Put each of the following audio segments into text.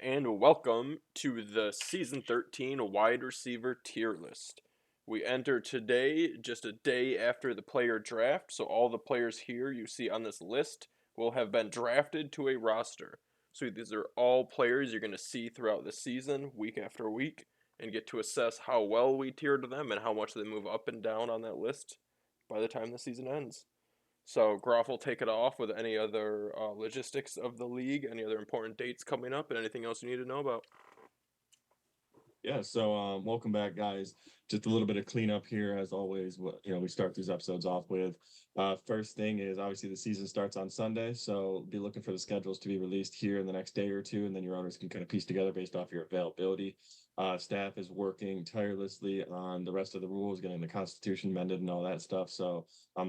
and welcome to the Season 13 wide receiver tier list. We enter today just a day after the player draft, so all the players here you see on this list will have been drafted to a roster. So these are all players you're going to see throughout the season, week after week, and get to assess how well we tiered them and how much they move up and down on that list by the time the season ends. So Groff will take it off with any other logistics of the league, any other important dates coming up, and anything else you need to know about. Welcome back, guys. Just a little bit of cleanup here, as always. We start these episodes off with. First thing is obviously the season starts on Sunday, so be looking for the schedules to be released here in the next day or two, and then your owners can kind of piece together based off your availability. Staff is working tirelessly on the rest of the rules, getting the Constitution amended and all that stuff.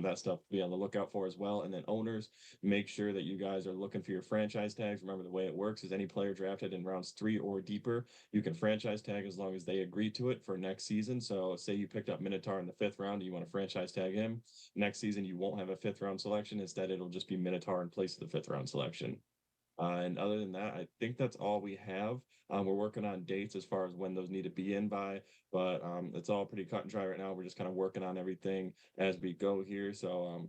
That stuff be on the lookout for as well. And then owners, make sure that you guys are looking for your franchise tags. Remember, the way it works is any player drafted in rounds 3 or deeper, you can franchise tag as long as they agree to it for next season. So say you picked up Minotaur in the 5th round and you want to franchise tag him. Next season, you won't have a 5th round selection. Instead, it'll just be Minotaur in place of the 5th round selection. And other than that, I think that's all we have. We're working on dates as far as when those need to be in by, but it's all pretty cut and dry right now. We're just kind of working on everything as we go here.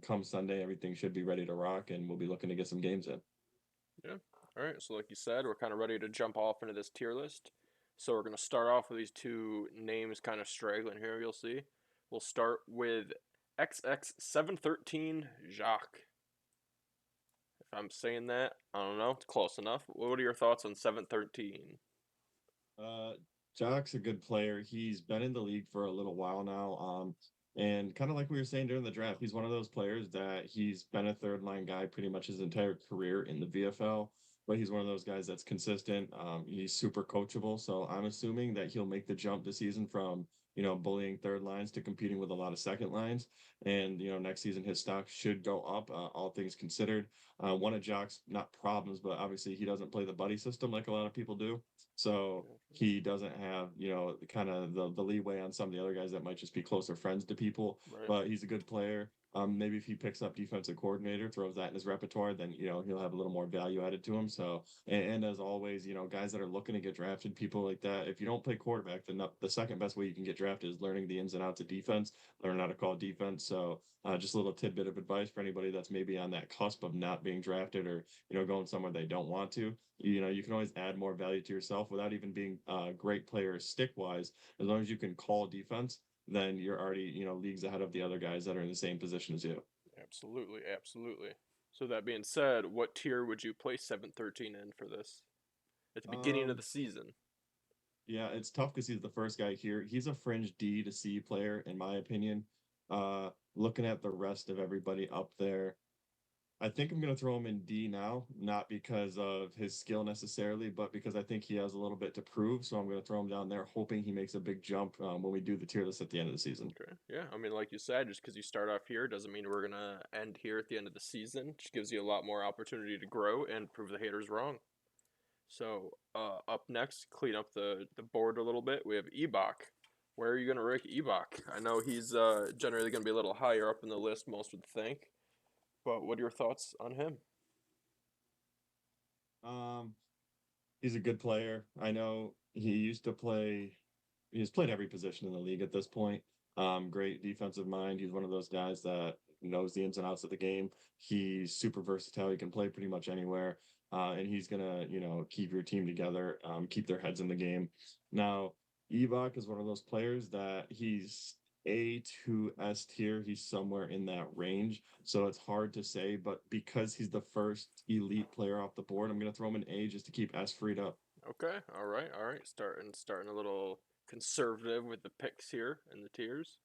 Come Sunday, everything should be ready to rock, and we'll be looking to get some games in. Yeah. All right. So, like you said, we're kind of ready to jump off into this tier list. So, we're going to start off with these two names kind of straggling here, you'll see. We'll start with XX713 Jacques. If I'm saying that, I don't know. It's close enough. What are your thoughts on 713? Uh, Jock's a good player. He's been in the league for a little while now. And kind of like we were saying during the draft, he's one of those players that he's been a third line guy pretty much his entire career in the VFL. But he's one of those guys that's consistent. He's super coachable. So I'm assuming that he'll make the jump this season from, bullying third lines to competing with a lot of second lines. And, next season his stock should go up, all things considered. One of Jock's, not problems, but obviously he doesn't play the buddy system like a lot of people do. So he doesn't have, kind of the leeway on some of the other guys that might just be closer friends to people, Right. but he's a good player. Maybe if he picks up defensive coordinator, throws that in his repertoire, then he'll have a little more value added to him. And as always, guys that are looking to get drafted, people like that, if you don't play quarterback, then the second best way you can get drafted is learning the ins and outs of defense, learn how to call defense. Just a little tidbit of advice for anybody that's maybe on that cusp of not being drafted or going somewhere they don't want to. You can always add more value to yourself without even being a great player stick wise. As long as you can call defense, then you're already, leagues ahead of the other guys that are in the same position as you. Absolutely, absolutely. So that being said, what tier would you place 713 in for this at the beginning of Um, the season? yeah, it's tough because he's the first guy here. He's a fringe D to C player, in my opinion. Looking at the rest of everybody up there, I think I'm going to throw him in D now, not because of his skill necessarily, but because I think he has a little bit to prove. So I'm going to throw him down there, hoping he makes a big jump when we do the tier list at the end of the season. Okay. Yeah, I mean, like you said, just because you start off here doesn't mean we're gonna end here at the end of the season. Just gives you a lot more opportunity to grow and prove the haters wrong. So, up next, clean up the board a little bit. We have Ebok. Where are you gonna rank Ebok? I know he's generally gonna be a little higher up in the list, most would think. But what are your thoughts on him? Um, he's a good player. I know he used to play, he's played every position in the league at this point. Great defensive mind. He's one of those guys that knows the ins and outs of the game. He's super versatile. He can play pretty much anywhere. And he's gonna, keep your team together, keep their heads in the game. Now, Evok is one of those players that he's A to S tier. He's somewhere in that range. So it's hard to say, but because he's the first elite player off the board, I'm gonna throw him an A just to keep S freed up. Okay, all right. Starting a little conservative with the picks here and the tiers.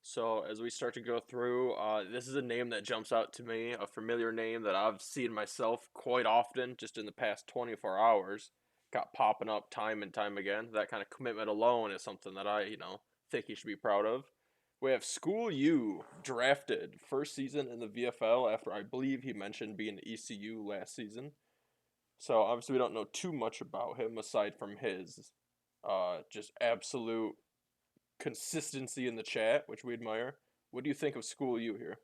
So as we start to go through, this is a name that jumps out to me, a familiar name that I've seen myself quite often, just in the past 24 hours. Got popping up time and time again. That kind of commitment alone is something that I think he should be proud of. We have School U drafted first season in the VFL after I believe he mentioned being ECU last season. So obviously we don't know too much about him aside from his just absolute consistency in the chat, which we admire. What do you think of School U here?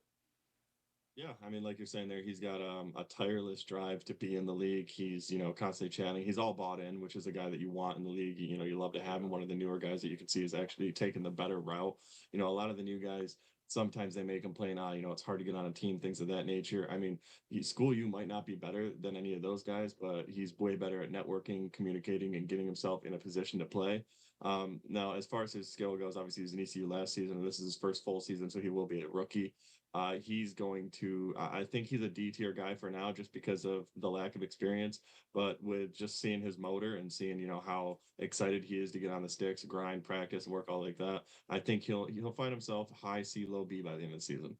Yeah, I mean, like you're saying there, he's got a tireless drive to be in the league. He's, constantly chatting. He's all bought in, which is a guy that you want in the league. You love to have him. Yeah. One of the newer guys that you can see is actually taking the better route. A lot of the new guys, sometimes they make him complain, it's hard to get on a team, things of that nature. I mean, school you might not be better than any of those guys, but he's way better at networking, communicating, and getting himself in a position to play. Now, as far as his skill goes, obviously he was an ECU last season, and this is his first full season, so he will be a rookie. He's going to, I think he's a D tier guy for now just because of the lack of experience. But with just seeing his motor and seeing, how excited he is to get on the sticks, grind, practice, work all like that, I think he'll find himself high C, low B by the end of the season.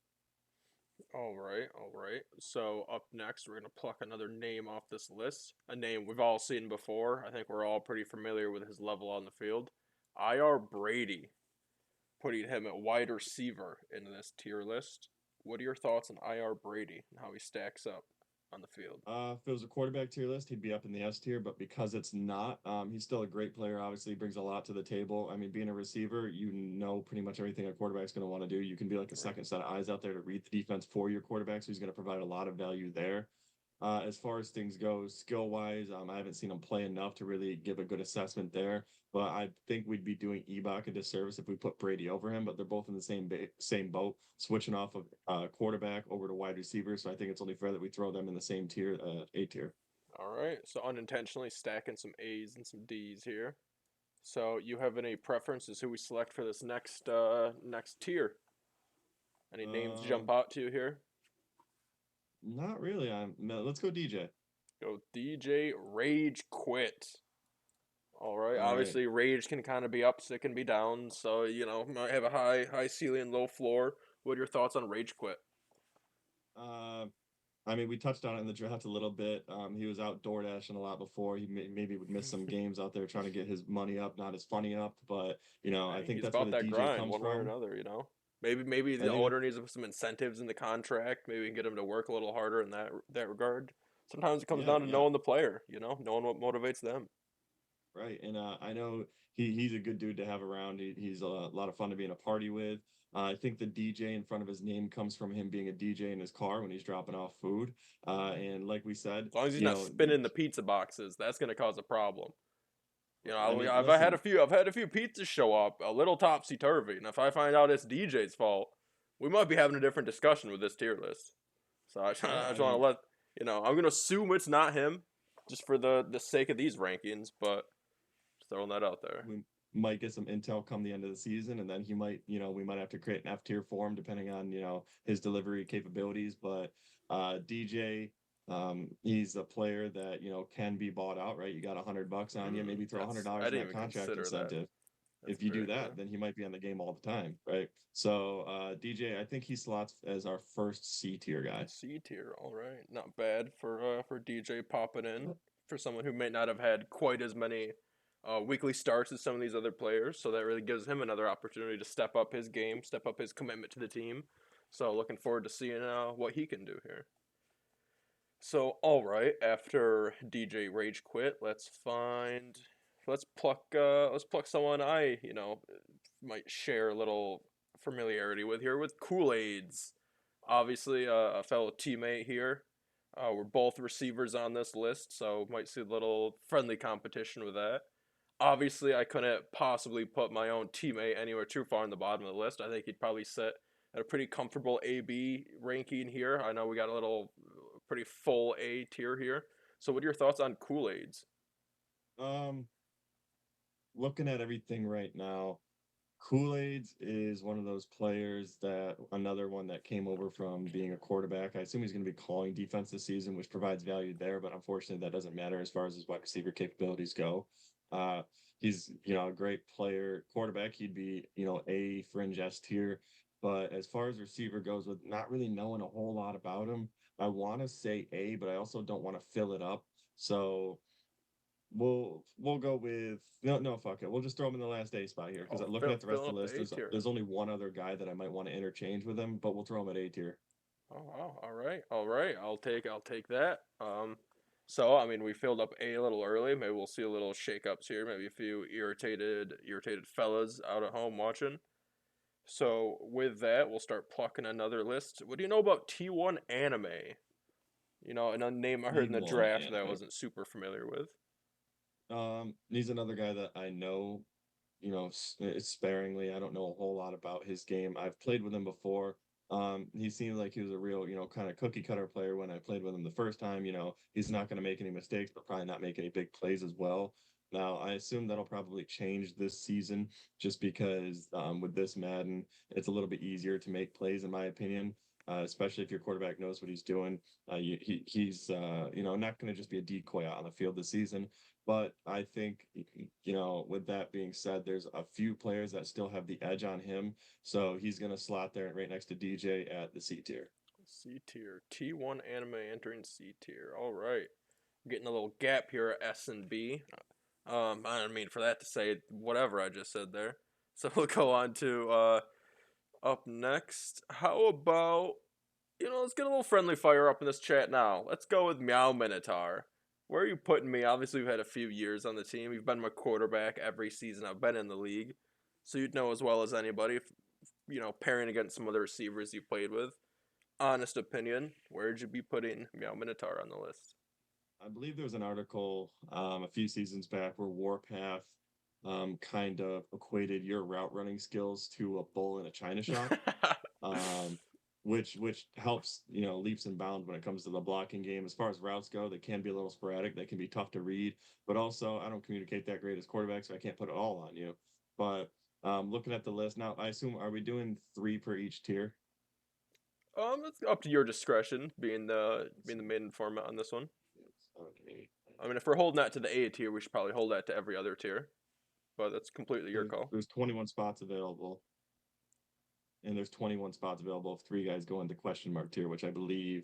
All right, all right. So up next, we're gonna pluck another name off this list. A name we've all seen before. I think we're all pretty familiar with his level on the field. IR Brady, putting him at wide receiver in this tier list. What are your thoughts on IR Brady and how he stacks up on the field? If it was a quarterback tier list, he'd be up in the S tier, but because it's not, he's still a great player. Obviously, brings a lot to the table. I mean, being a receiver, you know pretty much everything a quarterback's going to want to do. You can be like a Right. second set of eyes out there to read the defense for your quarterback, so he's going to provide a lot of value there. As far as things go, skill wise, I haven't seen him play enough to really give a good assessment there. But I think we'd be doing Ebok a disservice if we put Brady over him. But they're both in the same boat, switching off of quarterback over to wide receiver. So I think it's only fair that we throw them in the same tier, A tier. All right. So unintentionally stacking some A's and some D's here. So you have any preferences who we select for this next tier? Any names jump Um, out to you here? Not really. Let's go DJ. Go DJ Rage Quit. All right. All right. Obviously, Rage can kind of be ups, it can be downs. So might have a high ceiling, low floor. What are your thoughts on Rage Quit? Uh, I mean, we touched on it in the draft a little bit. He was out door dashing a lot before. Maybe would miss some games out there trying to get his money up, not his funny up. But I Hey, think he's that's where about the that DJ grind, comes one way or from. another. Maybe I the think owner needs some incentives in the contract. Maybe we can get him to work a little harder in that regard. Sometimes it comes yeah, down to yeah, knowing the player. Knowing what motivates them. right. And I know he's a good dude to have around. He's a lot of fun to be in a party with. I think the DJ in front of his name comes from him being a DJ in his car when he's dropping off food. And like we said, As long as he's you not know, spinning the pizza boxes, that's gonna cause a problem. I mean, I've had a listen, few pizzas show up a little topsy turvy, and if I find out it's DJ's fault, we might be having a different discussion with this tier list. So yeah, I I just want to mean, let I'm gonna assume it's not him, just for the sake of these rankings, but just throwing that out there. we might get some intel come the end of the season, and then he might, we might have to create an F tier for him depending on his delivery capabilities. But DJ, he's a player that can be bought out, right? You got $100 on you, maybe throw a hundred I dollars in didn't that even contract consider that. incentive. That's If you do very that, true. then he might be on the game all the time, right? So DJ, I think he slots as our first C tier guy. C tier, all right, not bad for DJ popping in for someone who may not have had quite as many weekly starts as some of these other players. So that really gives him another opportunity to step up his game, step up his commitment to the team. So looking forward to seeing what he can do here. So all right, after DJ Rage quit, let's pluck someone I might share a little familiarity with here with Kool Aids. Obviously, a fellow teammate here. We're both receivers on this list, so might see a little friendly competition with that. Obviously, I couldn't possibly put my own teammate anywhere too far on the bottom of the list. I think he'd probably sit at a pretty comfortable AB ranking here. I know we got a little pretty full A tier here. So, what are your thoughts on Kool Aids? Um, Looking at everything right now, Kool-Aids is one of those players that another one that came over from being a quarterback. I assume he's going to be calling defense this season, which provides value there, but unfortunately that doesn't matter as far as his wide receiver capabilities go. Uh, he's, a great player. Quarterback, he'd be, a fringe S tier. But as far as receiver goes, with not really knowing a whole lot about him, I want to say A, but I also don't want to fill it up. So we'll go with no, fuck it. We'll just throw him in the last A spot here because Oh, looking at the rest filling of up the list, the A tier. there's only one other guy that I might want to interchange with him, but we'll throw him at A tier. Oh wow! All right. I'll take that. So I mean, we filled up A little early. Maybe we'll see a little shakeups here. Maybe a few irritated fellas out at home watching. So with that, we'll start plucking another list. What do you know about T1 anime? You know, a name I heard in the T1 draft that I anime. wasn't super familiar with. He's another guy that I know, sparingly. I don't know a whole lot about his game. I've played with him before. He seemed like he was a real, kind of cookie cutter player when I played with him the first time. He's not going to make any mistakes, but probably not make any big plays as well. Now, I assume that'll probably change this season just because with this Madden, it's a little bit easier to make plays, in my opinion, especially if your quarterback knows what he's doing. He's not going to just be a decoy out on the field this season. But I think, with that being said, there's a few players that still have the edge on him. So he's going to slot there right next to DJ at the C tier. C tier. T1 anime entering C tier. All right. Getting a little gap here at S and B. I don't mean for that to say whatever I just said there. So we'll go on to up next. How about let's get a little friendly fire up in this chat now. Let's go with Meow Minotaur. Where are you putting me? Obviously, we've had a few years on the team. You've been my quarterback every season I've been in the league, so you'd know as well as anybody. If pairing against some other receivers you played with. Honest opinion, where'd you be putting Meow Minotaur on the list? I believe there was an article a few seasons back where Warpath kind of equated your route running skills to a bull in a china shop. um, which helps leaps and bounds when it comes to the blocking game. As far as routes go, they can be a little sporadic. They can be tough to read, but also I don't communicate that great as quarterback, so I can't put it all on you. But looking at the list now, I assume are we doing three per each tier? It's up to your discretion, being the main format on this one. Okay. I mean, if we're holding that to the A tier, we should probably hold that to every other tier. But that's completely your call. There's 21 spots available, and there's 21 spots available if three guys go into question mark tier, which I believe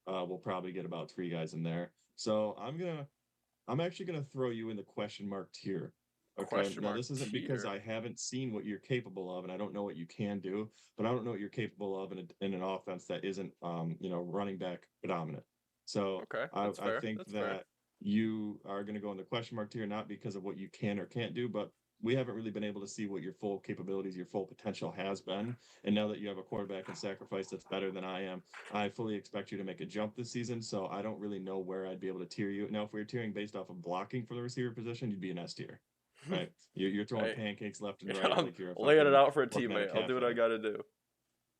we'll probably get about three guys in there. So I'm actually gonna throw you in the question mark tier. Okay. Question Now mark this isn't because tier. I haven't seen what you're capable of and I don't know what you can do, but I don't know what you're capable of in an offense that isn't running back predominant. So Okay, that's I fair. think That's fair. that you are gonna go in the question mark tier, not because of what you can or can't do, but we haven't really been able to see what your full capabilities, your full potential has been. And now that you have a quarterback and sacrifice that's better than I am, I fully expect you to make a jump this season, so I don't really know where I'd be able to tier you. Now, if we were tiering based off of blocking for the receiver position, you'd be an S tier, right? You're throwing Hey, pancakes left and right I'm like you're a laying it fucking out for a working at a teammate. I'll do what I cafe. gotta do.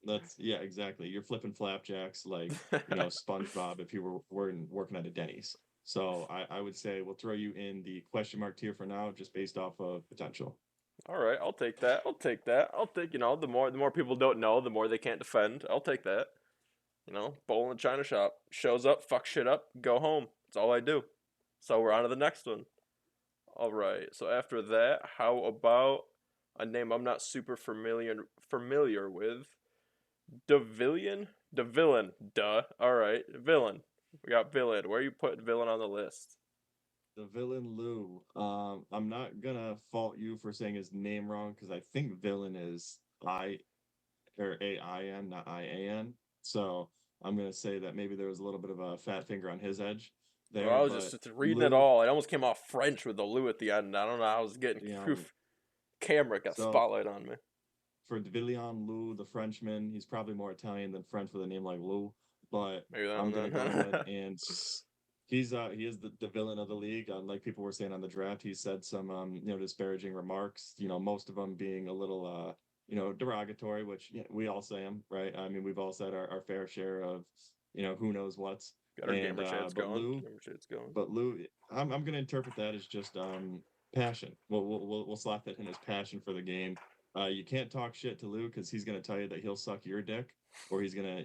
That's yeah, exactly. You're flipping flapjacks like SpongeBob if you were working at a Denny's. So I would say we'll throw you in the question mark tier for now, just based off of potential. All right, I'll take that. I'll take that. I'll take the more people don't know, the more they can't defend. I'll take that. Bowl in the china shop. Shows up, fuck shit up, go home. That's all I do. So we're on to the next one. All right. So after that, how about a name I'm not super familiar with? Devillion? Devillain. Duh. All right. Villain. We got villain. Where you put villain on the list? The villain Lou. I'm not gonna fault you for saying his name wrong because I think villain is I or AIN, not IAN. So I'm gonna say that maybe there was a little bit of a fat finger on his edge Well, there, I was but just reading it Lou, all. It almost came off French with the Lou at the end. I don't know. I was getting um, camera got so spotlight on me. for Devillon Lou, the Frenchman, he's probably more Italian than French with a name like Lou, but Maybe that I'm one gonna go ahead then. and he is the villain of the league. Like people were saying on the draft, he said some disparaging remarks. Most of them being a little derogatory, which we all say them, right? I mean, we've all said our fair share of who knows what's. Got our And gamer shades but going. Lou, Gamer shades going. I'm gonna interpret that as just passion. We'll slap that in as passion for the game. You can't talk shit to Lou because he's gonna tell you that he'll suck your dick or he's gonna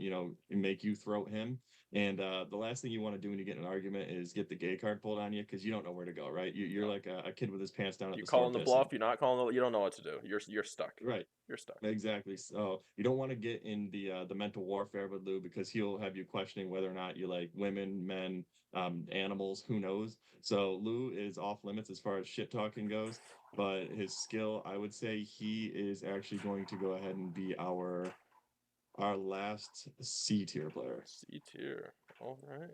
make you throat him. And the last thing you want to do when you get in an argument is get the gay card pulled on you because you don't know where to go, right? You're No. like a kid with his pants down at You the store calling the bluff, pissing, you're not calling the you don't know what to do. You're stuck. right? You're stuck. Exactly. So you don't want to get in the mental warfare with Lou because he'll have you questioning whether or not you like women, men, animals, who knows. So Lou is off limits as far as shit talking goes, but his skill, I would say he is actually going to go ahead and be our last C tier player. C tier. All right.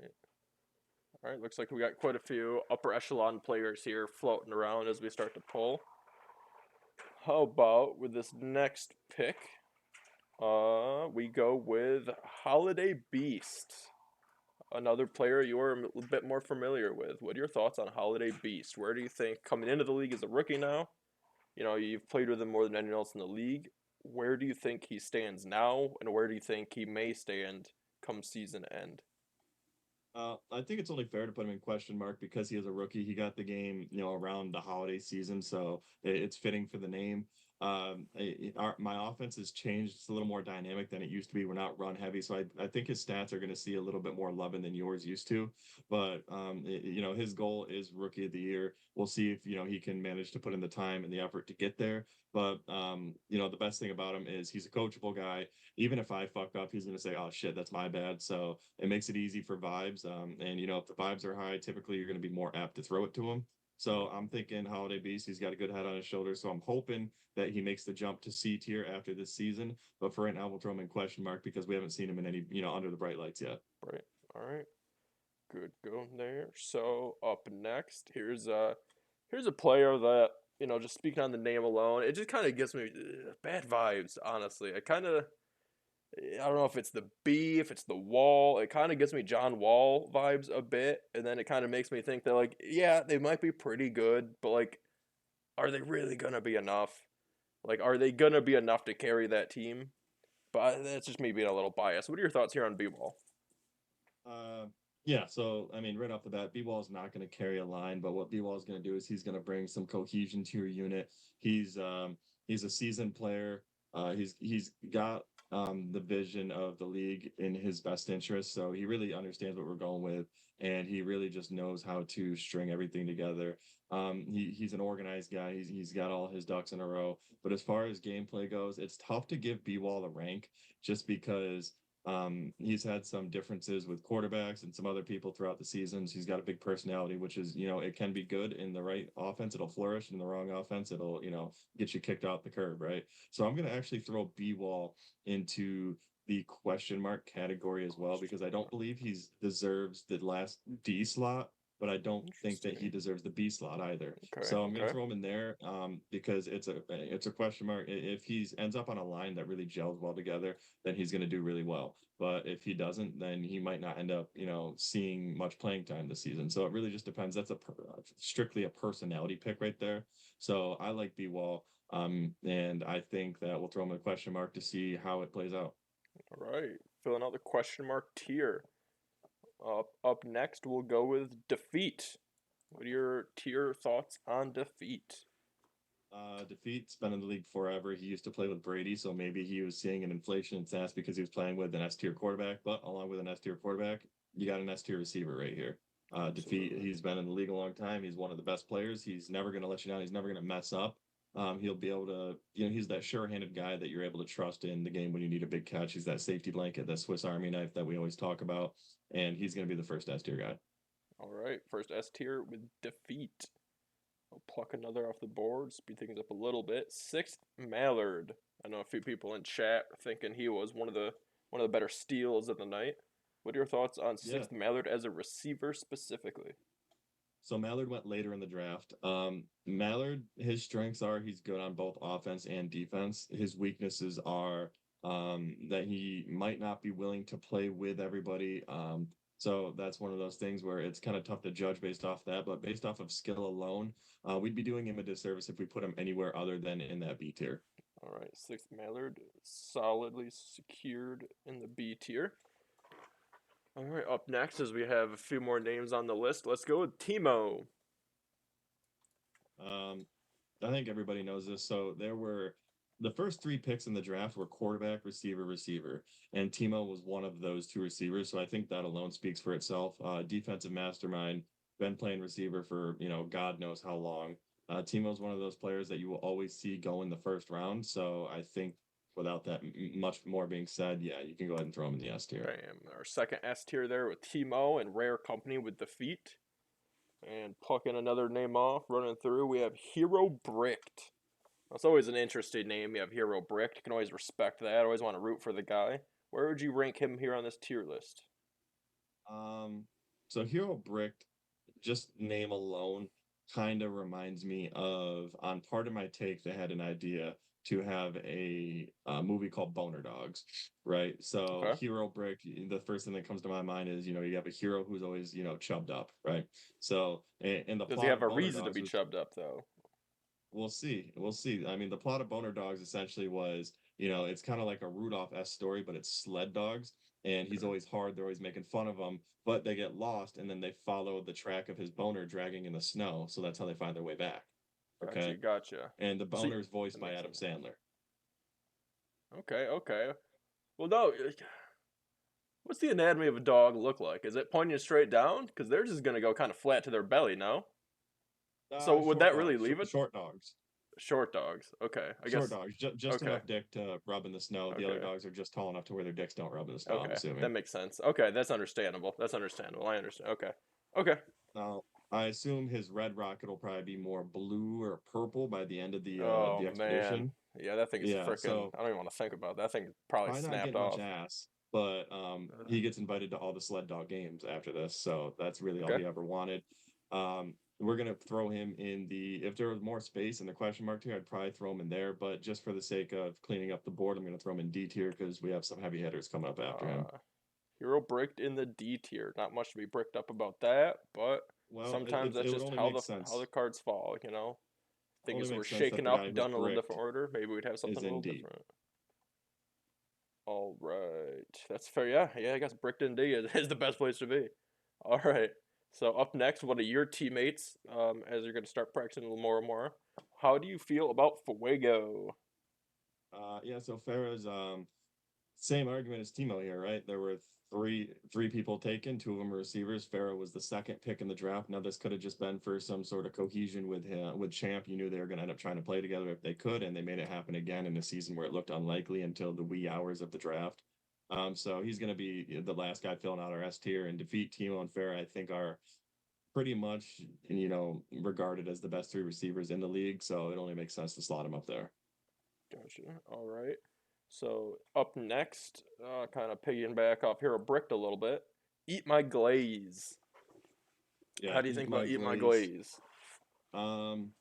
All right. Looks like we got quite a few upper echelon players here floating around as we start to pull. How about with this next pick? We go with Holiday Beast, another player you're a bit more familiar with. What are your thoughts on Holiday Beast? Where do you think coming into the league as a rookie now? You know, you've played with him more than anyone else in the league. Where do you think he stands now, and where do you think he may stand come season end? I think it's only fair to put him in question mark because he is a rookie. He got the game, around the holiday season, so it's fitting for the name. My offense has changed. It's a little more dynamic than it used to be. We're not run heavy, so I think his stats are going to see a little bit more loving than yours used to. But his goal is rookie of the year. We'll see if he can manage to put in the time and the effort to get there. But the best thing about him is he's a coachable guy. Even if I fuck up, he's going to say, "Oh shit, that's my bad." So it makes it easy for vibes. And if the vibes are high, typically you're going to be more apt to throw it to him. So I'm thinking Holiday Beast. He's got a good head on his shoulders. So I'm hoping that he makes the jump to C tier after this season. But for right now, we'll throw him in question mark because we haven't seen him in any under the bright lights yet. Right. All right. Good going there. So up next, here's a player that just speaking on the name alone, it just kind of gives me bad vibes. Honestly, I don't know if it's the B, if it's the Wall. It kind of gives me John Wall vibes a bit, and then it kind of makes me think that like, yeah, they might be pretty good, but like, are they really gonna be enough? Like, are they gonna be enough to carry that team? But that's just me being a little biased. What are your thoughts here on B Wall? Uh, yeah, so I mean, right off the bat, B-Wall is not going to carry a line, but what B-Wall is going to do is he's going to bring some cohesion to your unit. He's a seasoned player. He's got the vision of the league in his best interest, so he really understands what we're going with, and he really just knows how to string everything together. He's an organized guy. He's got all his ducks in a row. But as far as gameplay goes, it's tough to give B-Wall a rank just because he's had some differences with quarterbacks and some other people throughout the seasons. He's got a big personality, which is, it can be good in the right offense. It'll flourish in the wrong offense. It'll, get you kicked off the curb, right? So I'm going to actually throw B Wall into the question mark category as well because I don't believe he's deserves the last D slot, but I don't think that he Interesting. deserves the B slot either. Okay, So I'm going to okay. throw him in there because it's a question mark. If he ends up on a line that really gels well together, then he's going to do really well. But if he doesn't, then he might not end up, seeing much playing time this season. So it really just depends. That's strictly a personality pick right there. So I like B Wall, and I think that we'll throw him a question mark to see how it plays out. All right. Filling out the question mark tier. Up next, we'll go with defeat. What are your tier thoughts on defeat? Defeat's been in the league forever. He used to play with Brady, so maybe he was seeing an inflation in stats because he was playing with an S tier quarterback. But along with an S tier quarterback, you got an S tier receiver right here. Defeat. Absolutely. He's been in the league a long time. He's one of the best players. He's never going to let you down. He's never going to mess up. He'll be able to, he's that sure-handed guy that you're able to trust in the game when you need a big catch. He's that safety blanket, that Swiss Army knife that we always talk about, and he's going to be the first S tier guy. All right. First S tier with defeat. I'll pluck another off the board, speed things up a little bit. Sixth Mallard. I know a few people in chat thinking he was one of the better steals of the night. What are your thoughts on Yeah, Sixth Mallard as a receiver specifically? so Mallard went later in the draft. Mallard, his strengths are he's good on both offense and defense. His weaknesses are that he might not be willing to play with everybody. So that's one of those things where it's kind of tough to judge based off that. But based off of skill alone, we'd be doing him a disservice if we put him anywhere other than in that B tier. All right, Sixth Mallard solidly secured in the B tier. All right, up next as we have a few more names on the list, let's go with Timo. Um, I think everybody knows this. So there were the first three picks in the draft were quarterback, receiver, receiver, and Timo was one of those two receivers. So I think that alone speaks for itself. Defensive mastermind, been playing receiver for God knows how long. Timo's one of those players that you will always see go in the first round. So I think without that much more being said, yeah, you can go ahead and throw him in the S tier. Bam. Our second S tier there with Timo and Rare Company with defeat. And plucking another name off, running through, we have Hero Bricked. That's always an interesting name. You have Hero Bricked. You can always respect that. Always want to root for the guy. Where would you rank him here on this tier list? Um, so Hero Brick, just name alone. kind of reminds me of on Part of My Take, they had an idea to have a movie called Boner Dogs, right? So Okay. Hero Brick, the first thing that comes to my mind is, you have a hero who's always, chubbed up, right? So in the Does he plot have of a Boner reason to Dogs be was, chubbed up though? we'll see. We'll see. I mean, the plot of Boner Dogs essentially was, it's kind of like a Rudolph-esque story, but it's sled dogs. And he's Okay. always hard. They're always making fun of him, but they get lost and then they follow the track of his boner dragging in the snow. So that's how they find their way back. Gotcha, Okay. gotcha. And the See, boner is voiced that by makes Adam sense. Sandler. Okay, okay. Well, no. What's the anatomy of a dog look like? Is it pointing straight down? Because they're just gonna go kind of flat to their belly, no? So would Short that really dogs. leave it? Short dogs. Short dogs. Okay, I Short guess. dogs. Just Okay, enough dick to rub in the snow. The other okay, dogs are just tall enough to where their dicks don't rub in the snow, I'm okay. That assuming. makes sense. Okay, that's understandable. That's understandable. I understand. Okay, okay. Now, I assume his red rocket will probably be more blue or purple by the end of Oh the man, expedition. yeah, that thing is Yeah, freaking. so I don't even want to think about that. That thing probably probably not snapped getting much off. ass, but Uh, he gets invited to all the sled dog games after this, so that's really all okay. he ever wanted. We're gonna throw him in the if there was more space in the question mark tier, I'd probably throw him in there, but just for the sake of cleaning up the board, I'm gonna throw him in D tier because we have some heavy hitters coming up after him. Uh, Hero bricked in the D tier. Not much to be bricked up about that, but Well, sometimes that's it would just only how make the sense. cards fall. Only Things were makes sense that shaken the guy up, who done in a little different bricked order. Maybe we'd have something is a in little D. different. All right, that's fair. Yeah, yeah. I guess bricked in D is the best place to be. All right. So up next, one of your teammates, as you're going to start practicing a little more and more. How do you feel about Fuego? Yeah, so Farah's same argument as Timo here, right? There were three people taken, two of them were receivers. Farah was the second pick in the draft. Now this could have just been for some sort of cohesion with him, with Champ. You knew they were going to end up trying to play together if they could, and they made it happen again in a season where it looked unlikely until the wee hours of the draft. So he's going to be the last guy filling out our S tier, and defeat Timo and Farah. I think are pretty much regarded as the best three receivers in the league. So it only makes sense to slot him up there. Gotcha. All right. So up next, kind of piggying back off Hero Bricked a little bit. Eat My Glaze. Yeah, How do you eat think my about Eat My glaze. Glaze? Um,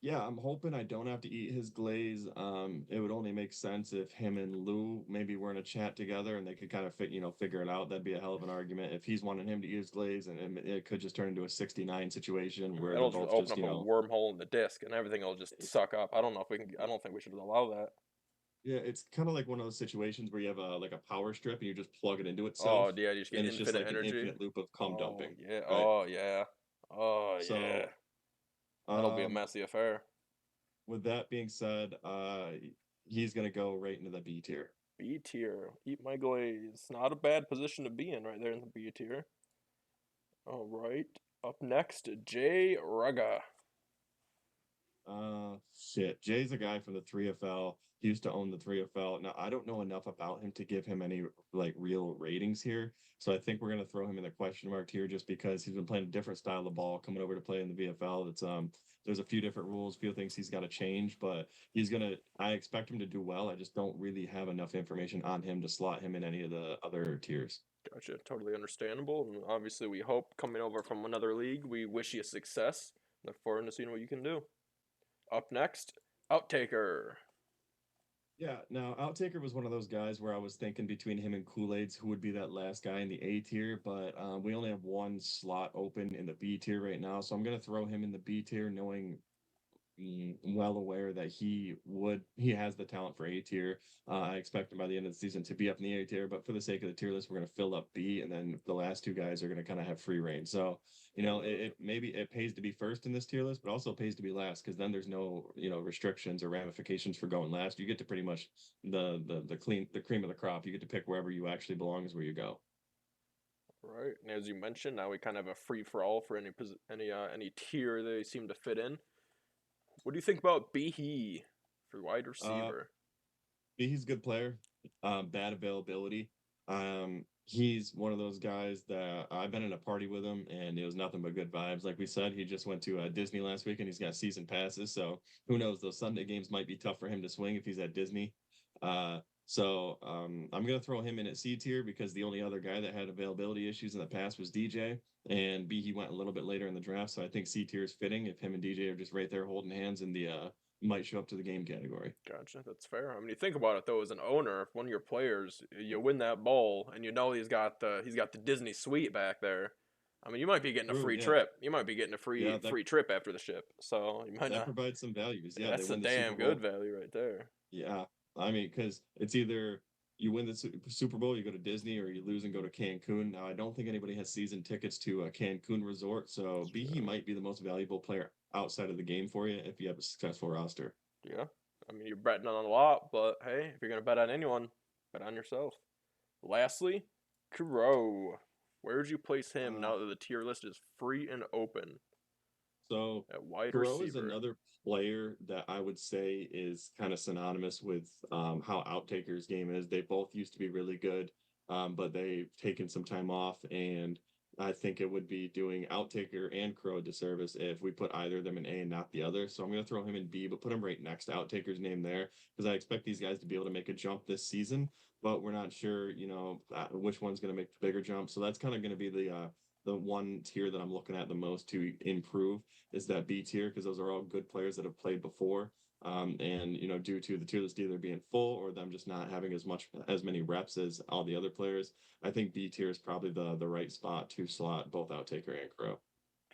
Yeah, I'm hoping I don't have to eat his glaze. It would only make sense if him and Lou maybe were in a chat together and they could kind of figure it out. That'd be a hell of an argument. If he's wanting him to eat his glaze, and it could just turn into a 69 situation where they're It'll just both open just, up a wormhole in the disc, and everything will just suck up. I don't know if we can. I don't think we should allow that. yeah, it's kind of like one of those situations where you have a like a power strip and you just plug it into Oh itself, yeah, you just get and it's just infinite like an energy. infinite loop of cum Oh dumping, yeah. right? Oh yeah. Oh yeah. So, That'll be a um, messy affair. with that being said, he's gonna go right into the B tier. B tier. Eat My Glaze. Not a bad position to be in right there in the B tier. All right. Up next, Jay Rugga. Shit. Jay's a guy from the 3FL. He used to own the 3FL. Now, I don't know enough about him to give him any like real ratings here. So I think we're gonna throw him in the question mark here just because he's been playing a different style of ball coming over to play in the VFL. It's there's a few different rules, few things he's got to change, but I expect him to do well. I just don't really have enough information on him to slot him in any of the other tiers. Gotcha. Totally understandable. And obviously, we hope coming over from another league, we wish you success. Look forward to seeing what you can do. Up next, Outtaker. Yeah, now Outtaker was one of those guys where I was thinking between him and Kool-Aid's who would be that last guy in the A tier, but we only have one slot open in the B tier right now, so I'm gonna throw him in the B tier, knowing well aware that he has the talent for A tier. I expect him by the end of the season to be up in the A tier, but for the sake of the tier list, we're going to fill up B, and then the last two guys are going to kind of have free reign. So it maybe it pays to be first in this tier list, but also pays to be last because then there's no restrictions or ramifications for going last. You get to pretty much the cream of the crop. You get to pick wherever you actually belong is where you go. Right, and as you mentioned, now we kind of have a free for all for any tier they seem to fit in. What do you think about Behe for wide Uh, receiver? he's a good player. Bad availability. He's one of those guys that I've been in a party with him, and it was nothing but good vibes. Like we said, he just went to Disney last week, and he's got season passes. So who knows? Those Sunday games might be tough for him to swing if he's at Disney. So I'm gonna throw him in at C tier because the only other guy that had availability issues in the past was DJ, and B he went a little bit later in the draft, so I think C tier is fitting if him and DJ are just right there holding hands in the might show up to the game category. Gotcha. That's fair. I mean, you think about it though, as an owner, if one of your players, you win that bowl, and you know he's got the Disney suite back there. I mean, you might be getting a True, free yeah, trip. You might be getting a yeah, free that free trip after the ship. So you might that not. provides some values. Yeah, they That's a win the damn Super good Bowl. value right there. Yeah, I mean, because it's either you win the Super Bowl, you go to Disney, or you lose and go to Cancun. Now, I don't think anybody has season tickets to a Cancun resort, so Behe Yeah. might be the most valuable player outside of the game for you if you have a successful roster. Yeah. I mean, you're betting on a lot, but hey, if you're gonna bet on anyone, bet on yourself. Lastly, Crow. Where would you place him Uh, now that the tier list is free and open so at wide Kuro is receiver? another player that I would say is kind of synonymous with how Outtaker's game is. They both used to be really good, but they've taken some time off, and I think it would be doing Outtaker and Crow a disservice if we put either of them in A and not the other. So I'm going to throw him in B, but put him right next to Outtaker's name there because I expect these guys to be able to make a jump this season, but we're not sure, which one's going to make the bigger jump. So that's kind of going to be the one tier that I'm looking at the most to improve is that B tier because those are all good players that have played before. And due to the tier list either being full or them just not having as many reps as all the other players, I think B tier is probably the right spot to slot both Outtaker and Crow.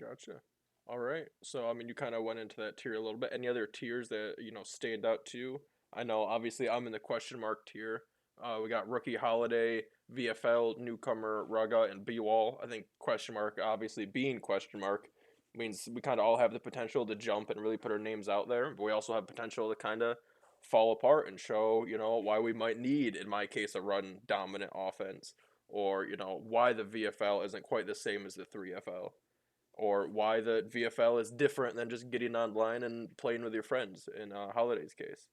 Gotcha. All right. So, I mean, you kind of went into that tier a little bit. Any other tiers that, stand out to you? I know, obviously, I'm in the question mark tier. We got Rookie Holiday, VFL, Newcomer, Raga, and B Wall. I think question mark, obviously, being question mark means we kind of all have the potential to jump and really put our names out there. But we also have potential to kind of fall apart and show, why we might need, in my case, a run dominant offense. Or, why the VFL isn't quite the same as the 3FL, or why the VFL is different than just getting online and playing with your friends in Holiday's case.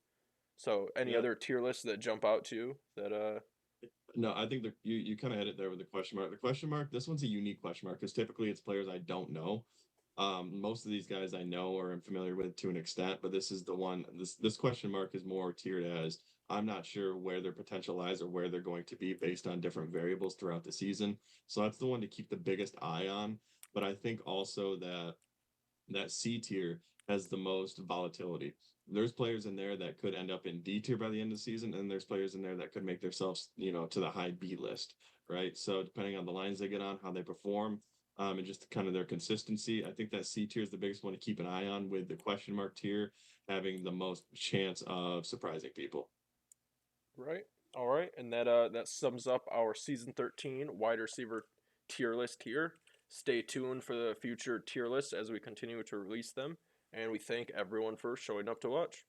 So, any Yeah, other tier lists that jump out to you that no, I think you kind of had it there with the question mark. The question mark, this one's a unique question mark because typically it's players I don't know. Most of these guys I know or am familiar with to an extent, but this is the one. This question mark is more tiered as I'm not sure where their potential lies or where they're going to be based on different variables throughout the season. So that's the one to keep the biggest eye on. But I think also that C tier has the most volatility. There's players in there that could end up in D tier by the end of the season, and there's players in there that could make themselves, to the high B list, right? So depending on the lines they get on, how they perform, and just kind of their consistency, I think that C tier is the biggest one to keep an eye on, with the question mark tier having the most chance of surprising people. right? All right, and that sums up our season 13 wide receiver tier list here. Stay tuned for the future tier lists as we continue to release them, and we thank everyone for showing up to watch.